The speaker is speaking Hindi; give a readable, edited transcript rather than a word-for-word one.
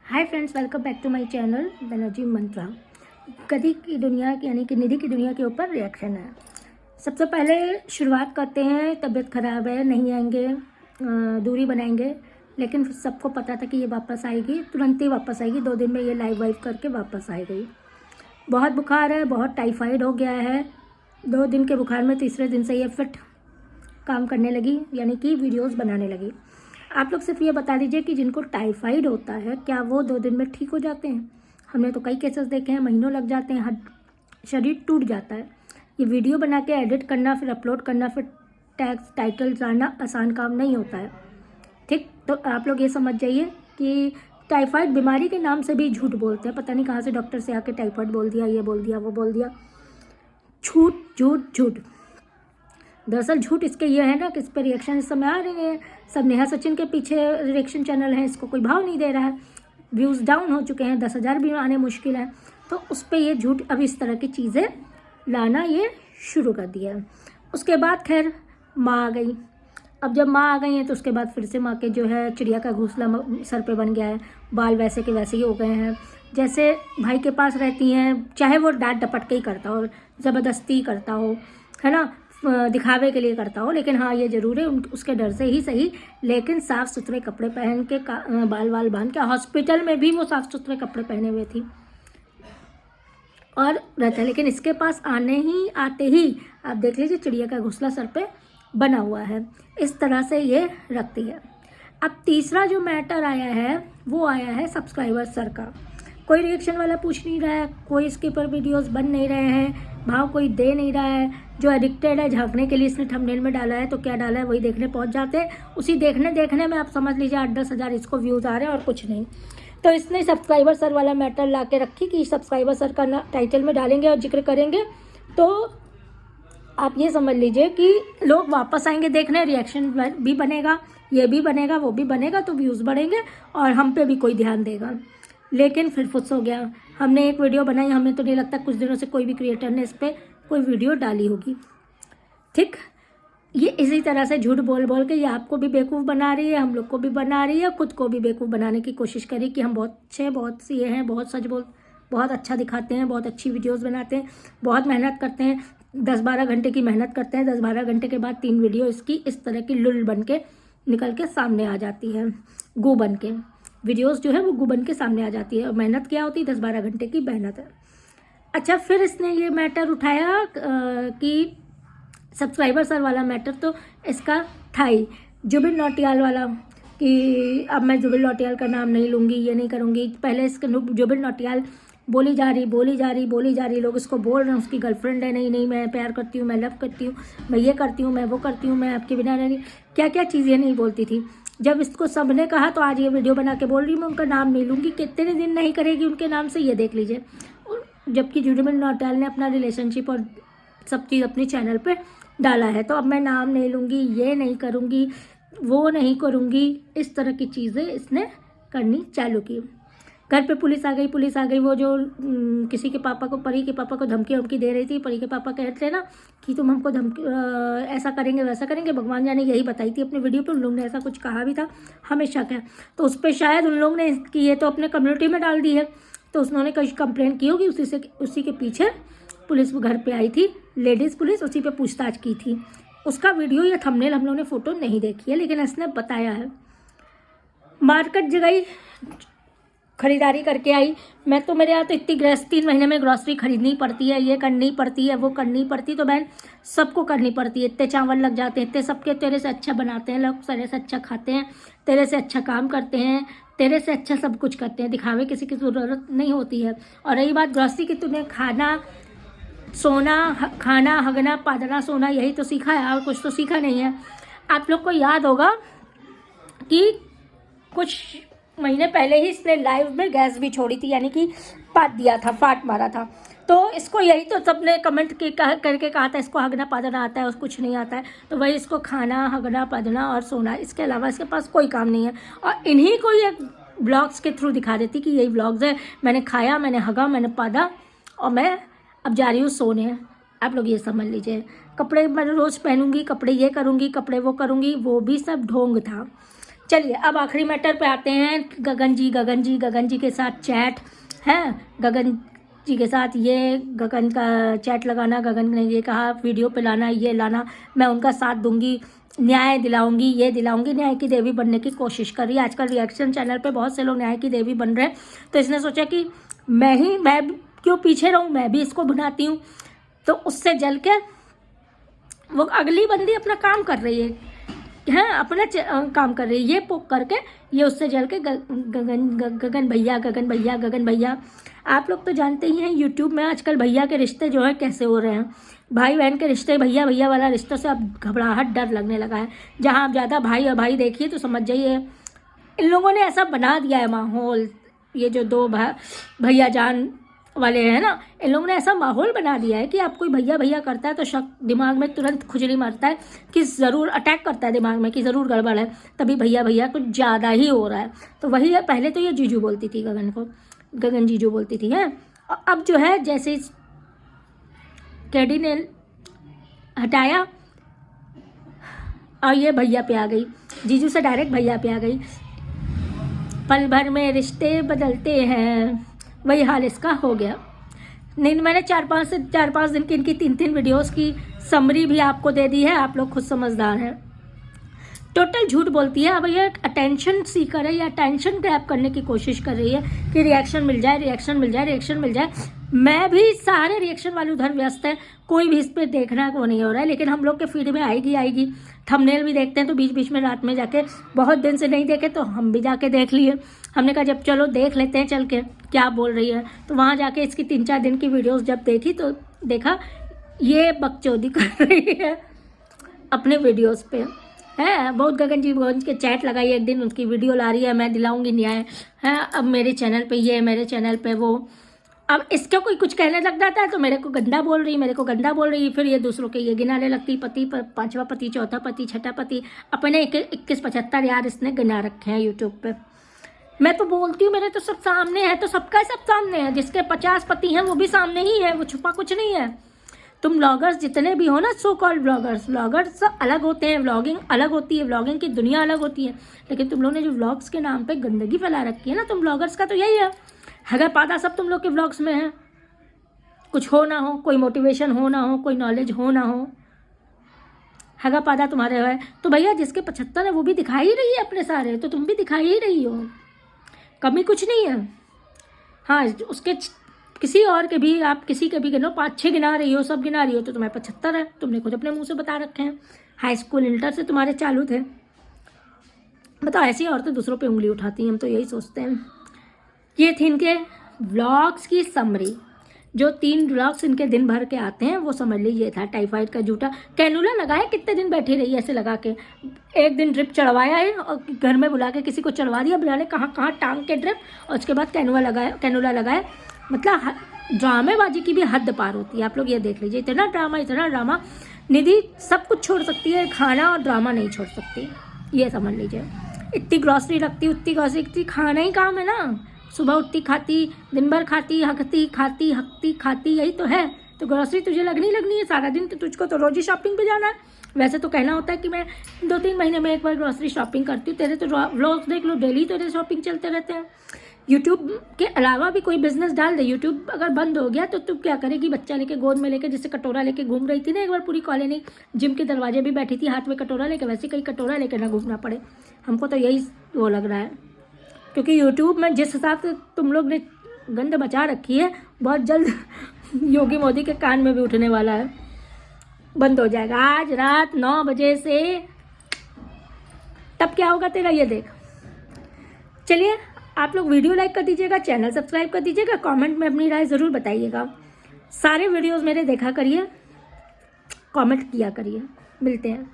Hi friends, welcome back to my channel Banerjee Mantra. गधी की दुनिया यानी कि निधि की दुनिया के ऊपर रिएक्शन है। सबसे पहले शुरुआत करते हैं। तबीयत ख़राब है, नहीं आएंगे, दूरी बनाएंगे, लेकिन सबको पता था कि ये वापस आएगी, तुरंत ही वापस आएगी। 2 दिन में ये लाइव वाइव करके वापस आ गई। बहुत बुखार है, बहुत टाइफाइड हो गया है। 2 दिन के बुखार में तीसरे दिन से ये फिट काम करने लगी, यानी कि वीडियोस बनाने लगी। आप लोग सिर्फ ये बता दीजिए कि जिनको टाइफाइड होता है क्या वो 2 दिन में ठीक हो जाते हैं? हमने तो कई केसेस देखे हैं, महीनों लग जाते हैं, शरीर टूट जाता है। ये वीडियो बना के एडिट करना, फिर अपलोड करना, फिर टैग्स टाइटल डालना आसान काम नहीं होता है। ठीक, तो आप लोग ये समझ जाइए कि टाइफाइड बीमारी के नाम से भी झूठ बोलते हैं। पता नहीं कहाँ से डॉक्टर से आके टाइफाइड बोल दिया, ये बोल दिया, वो बोल दिया। झूठ झूठ झूठ। दरअसल झूठ इसके ये है ना कि इस पर रिएक्शन इस समय आ रहे हैं। सब नेहा सचिन के पीछे रिएक्शन चैनल है, इसको कोई भाव नहीं दे रहा है। व्यूज़ डाउन हो चुके हैं, 10,000 भी आने मुश्किल है। तो उस पर ये झूठ, अब इस तरह की चीज़ें लाना ये शुरू कर दिया है। उसके बाद खैर माँ आ गई। अब जब माँ आ गई हैं तो उसके बाद फिर से माँ के जो है चिड़िया का घोंसला सर पे बन गया है। बाल वैसे के वैसे ही हो गए हैं, जैसे भाई के पास रहती हैं, चाहे वो डांट डपट के ही करता हो, ज़बरदस्ती करता हो, है ना, दिखावे के लिए करता हो। लेकिन हाँ, ये ज़रूर है उसके डर से ही सही, लेकिन साफ़ सुथरे कपड़े पहन के, बाल वाल बांध के, हॉस्पिटल में भी वो साफ़ सुथरे कपड़े पहने हुए थी और रहता है। लेकिन इसके पास आते ही आप देख लीजिए चिड़िया का घोंसला सर पे बना हुआ है। इस तरह से ये रखती है। अब तीसरा जो मैटर आया है वो आया है सब्सक्राइबर सर का। कोई रिएक्शन वाला पूछ नहीं रहा है, कोई इसके ऊपर वीडियोस बन नहीं रहे हैं, भाव कोई दे नहीं रहा है। जो एडिक्टेड है, झांकने के लिए इसने थंबनेल में डाला है तो क्या डाला है वही देखने पहुंच जाते हैं। उसी देखने में आप समझ लीजिए 8-10 हज़ार इसको व्यूज़ आ रहे हैं और कुछ नहीं। तो इसने सब्सक्राइबर सर वाला मैटर ला के रखी कि सब्सक्राइबर सर का टाइटल में डालेंगे और जिक्र करेंगे तो आप ये समझ लीजिए कि लोग वापस आएंगे देखने, रिएक्शन भी बनेगा, ये भी बनेगा, वो भी बनेगा, तो व्यूज़ बढ़ेंगे और हम पे भी कोई ध्यान देगा। लेकिन फिर फुस हो गया। हमने एक वीडियो बनाई, हमें तो नहीं लगता कुछ दिनों से कोई भी क्रिएटर ने इस पर कोई वीडियो डाली होगी। ठीक, ये इसी तरह से झूठ बोल बोल के ये आपको भी बेवकूफ़ बना रही है, हम लोग को भी बना रही है, खुद को भी बेवकूफ़ बनाने की कोशिश करी कि हम बहुत अच्छे, बहुत सी हैं, बहुत सच बोल, बहुत अच्छा दिखाते हैं, बहुत अच्छी वीडियोस बनाते हैं, बहुत मेहनत करते हैं। 10-12 घंटे की मेहनत करते हैं, 10-12 घंटे के बाद 3 वीडियो इसकी इस तरह की लुल बन के निकल के सामने आ जाती है। गू बन के वीडियोस जो है वो गू बन के सामने आ जाती है। मेहनत क्या होती है? 10-12 घंटे की मेहनत है। अच्छा, फिर इसने ये मैटर उठाया कि सब्सक्राइबर सर वाला मैटर तो इसका था ही, जुबिन नौटियाल वाला, कि अब मैं जुबिन नौटियाल का नाम नहीं लूँगी, ये नहीं करूँगी। पहले इसके जुबिन नौटियाल बोली जा रही, लोग इसको बोल रहे हैं उसकी गर्लफ्रेंड है। नहीं, मैं प्यार करती हूँ, मैं लव करती हूँ, मैं ये करती हूँ, मैं वो करती हूँ, मैं आपके बिना नहीं, क्या क्या चीज़ें नहीं बोलती थी। जब इसको सब ने कहा तो आज ये वीडियो बना के बोल रही मैं उनका नाम नहीं लूँगी। कितने दिन नहीं करेगी उनके नाम से, ये देख लीजिए। जबकि जुबिन नौटियाल ने अपना रिलेशनशिप और सब चीज़ अपने चैनल पर डाला है। तो अब मैं नाम नहीं लूँगी, ये नहीं करूँगी, वो नहीं करूँगी, इस तरह की चीज़ें इसने करनी चालू की। घर पे पुलिस आ गई। वो जो किसी के पापा को, परी के पापा को धमकी दे रही थी। परी के पापा कहते हैं ना कि तुम हमको ऐसा करेंगे वैसा करेंगे। भगवान जाने यही बताई थी अपने वीडियो पे, उन लोग ने ऐसा कुछ कहा भी था, हमेशा क्या। तो उस पर शायद उन लोग ने कि ये तो अपने कम्युनिटी में डाल दी है, तो उन्होंने कहीं कंप्लेंट की होगी। उसी के पीछे पुलिस घर पे आई थी, लेडीज़ पुलिस, उसी पे पूछताछ की थी। उसका वीडियो या थंबनेल हम लोगों ने फ़ोटो नहीं देखी है, लेकिन इसने बताया है। मार्केट गई, खरीदारी करके आई। मैं तो, मेरे यहाँ तो इतनी 3 महीने में ग्रॉसरी खरीदनी पड़ती है, ये करनी पड़ती है, वो करनी पड़ती, तो बहन सबको करनी पड़ती है। इतने चावल लग जाते हैं, इतने सबके तेरे से अच्छा बनाते हैं लोग, तेरे से अच्छा खाते हैं, तेरे से अच्छा काम करते हैं, तेरे से अच्छा सब कुछ करते हैं। दिखावे किसी की ज़रूरत नहीं होती है। और रही बात ग्रॉसरी की, तूने खाना, सोना, खाना, हगना, पादना, सोना, यही तो सीखा है और कुछ तो सीखा नहीं है। आप लोग को याद होगा कि कुछ महीने पहले ही इसने लाइव में गैस भी छोड़ी थी, यानी कि फाट मारा था। तो इसको यही तो सबने कमेंट करके कहा था इसको हगना पादना आता है और कुछ नहीं आता है। तो वही इसको खाना, हगना, पादना और सोना, इसके अलावा इसके पास कोई काम नहीं है। और इन्हीं को ये ब्लॉग्स के थ्रू दिखा देती कि यही ब्लॉग्स है, मैंने खाया, मैंने हगा, मैंने पादा और मैं अब जा रही हूँ सोने। आप लोग ये समझ लीजिए। कपड़े मैं रोज़ पहनूंगी, कपड़े ये करूँगी, कपड़े वो करूँगी, वो भी सब ढोंग था। चलिए अब आखिरी मैटर पे आते हैं। गगन जी के साथ चैट है। गगन जी के साथ ये गगन का चैट लगाना, गगन ने ये कहा वीडियो पे लाना, ये लाना, मैं उनका साथ दूंगी, न्याय दिलाऊंगी, ये दिलाऊंगी, न्याय की देवी बनने की कोशिश कर रही है। आजकल रिएक्शन चैनल पे बहुत से लोग न्याय की देवी बन रहे हैं, तो इसने सोचा कि मैं क्यों पीछे रहूं, मैं भी इसको बनाती हूँ। तो उससे जल के वो अगली बंदी अपना काम कर रही है, अपना काम कर रही है, ये पोक करके ये उससे जल के गगन भैया। आप लोग तो जानते ही हैं यूट्यूब में आजकल भैया के रिश्ते जो है कैसे हो रहे हैं। भाई बहन के रिश्ते भैया वाला रिश्तों से अब घबराहट डर लगने लगा है। जहाँ आप ज़्यादा भाई और भाई देखिए तो समझ जाइए इन लोगों ने ऐसा बना दिया है माहौल। ये जो दो भैया जान वाले हैं ना, इन लोगों ने ऐसा माहौल बना दिया है कि आप कोई भैया करता है तो शक दिमाग में तुरंत खुजली मारता है कि ज़रूर अटैक करता है दिमाग में कि ज़रूर गड़बड़ है, तभी भैया कुछ ज़्यादा ही हो रहा है। तो वही है, पहले तो ये जीजू बोलती थी गगन को, गगन जीजू बोलती थी है। अब जो है जैसे कैडी ने हटाया और ये भैया पे आ गई, जीजू से डायरेक्ट भैया पे आ गई। पल भर में रिश्ते बदलते हैं, वही हाल इसका हो गया। नहीं, मैंने 4-5 दिन की इनकी 3 वीडियोस की समरी भी आपको दे दी है, आप लोग खुद समझदार हैं। टोटल झूठ बोलती है। अब ये अटेंशन सीकर है, या अटेंशन ग्रैब करने की कोशिश कर रही है कि रिएक्शन मिल जाए। मैं भी सारे रिएक्शन वाले उधर व्यस्त है, कोई भी इस पर देखना वो नहीं हो रहा है, लेकिन हम लोग के फीड में आएगी। थंबनेल भी देखते हैं तो बीच में रात में जाके, बहुत दिन से नहीं देखे तो हम भी जाके देख लिए। हमने कहा जब चलो देख लेते हैं चल के क्या बोल रही है, तो वहाँ जाके इसकी 3-4 दिन की वीडियोस जब देखी तो देखा ये बकचोदी कर रही है अपने वीडियोस पे है। बहुत गगन जी के चैट लगाई, एक दिन उनकी वीडियो ला रही है, मैं दिलाऊंगी न्याय है, अब मेरे चैनल पे ये, मेरे चैनल पे वो। अब इसका कोई कुछ कहने लग जाता है तो मेरे को गंदा बोल रही, फिर ये दूसरों के ये गिनाने लगती, पति पर 5वां पति, 4था पति, 6ठा पति, अपने 21-75 यार इसने गिना रखे हैं यूट्यूब पे। मैं तो बोलती हूँ मेरे तो सब सामने है, तो सबका सब सामने है। जिसके 50 पति हैं वो भी सामने ही है, वो छुपा कुछ नहीं है। तुम व्लॉगर्स जितने भी हो ना, सो कॉल्ड व्लॉगर्स अलग होते हैं, व्लॉगिंग अलग होती है, व्लॉगिंग की दुनिया अलग होती है। लेकिन तुम लोग ने जो व्लॉग्स के नाम पे गंदगी फैला रखी है ना, तुम व्लॉगर्स का तो यही है, हगर पादा सब तुम लोग के व्लॉग्स में है। कुछ हो ना हो, कोई मोटिवेशन हो ना हो, कोई नॉलेज हो ना हो, हगा पादा तुम्हारे है। तो भैया जिसके 75 है वो भी दिखा ही रही है अपने सारे, तो तुम भी दिखा ही रही हो, कमी कुछ नहीं है। हाँ, उसके किसी और के भी, आप किसी के भी गिनो, 5-6 गिना रही हो, सब गिना रही हो, तो तुम्हें 75 है। तुमने खुद अपने मुंह से बता रखे हैं, हाई स्कूल इंटर से तुम्हारे चालू थे। बताओ, ऐसी औरतें दूसरों पे उंगली उठाती हैं, हम तो यही सोचते हैं। ये थी इनके व्लॉग्स की समरी। जो 3 व्लॉग्स इनके दिन भर के आते हैं वो समझ लीजिए था टाइफाइड का झूठा। कैनुला लगाया, कितने दिन बैठी रही ऐसे लगा के। एक दिन ड्रिप चढ़वाया है और घर में बुला के किसी को चढ़वा दिया, बुला ले कहाँ टांग के ड्रिप, और उसके बाद कैनुला लगाया। मतलब ड्रामेबाजी की भी हद पार होती है। आप लोग ये देख लीजिए, इतना ड्रामा। निधि सब कुछ छोड़ सकती है, खाना और ड्रामा नहीं छोड़ सकती, ये समझ लीजिए। इतनी ग्रॉसरी रखती, उतनी ग्रॉसरी, खाना ही काम है ना। सुबह उठती, खाती, दिन भर खाती, खाती, यही तो है। तो ग्रॉसरी तुझे लगनी है सारा दिन, तो तुझको तो रोज ही शॉपिंग पे जाना है। वैसे तो कहना होता है कि मैं 2-3 महीने में एक बार ग्रॉसरी शॉपिंग करती हूँ। तेरे तो व्लॉग्स देख लो, डेली तेरे शॉपिंग चलते रहते हैं। यूट्यूब के अलावा भी कोई बिजनेस डाल दे। यूट्यूब अगर बंद हो गया तो तू क्या करेगी? बच्चा लेके गोद में लेके, जैसे कटोरा लेके घूम रही थी ना एक बार पूरी कॉलोनी, जिम के दरवाजे भी बैठी थी हाथ में कटोरा लेके, वैसे कहीं कटोरा लेके ना घूमना पड़े। हमको तो यही वो लग रहा है, क्योंकि यूट्यूब में जिस हिसाब से तुम लोग ने गंद मचा रखी है, बहुत जल्द योगी मोदी के कान में भी उठने वाला है, बंद हो जाएगा आज रात 9 बजे से। तब क्या होगा तेरा, ये देख। चलिए, आप लोग वीडियो लाइक कर दीजिएगा, चैनल सब्सक्राइब कर दीजिएगा, कमेंट में अपनी राय ज़रूर बताइएगा। सारे वीडियोस मेरे देखा करिए, कमेंट किया करिए। मिलते हैं।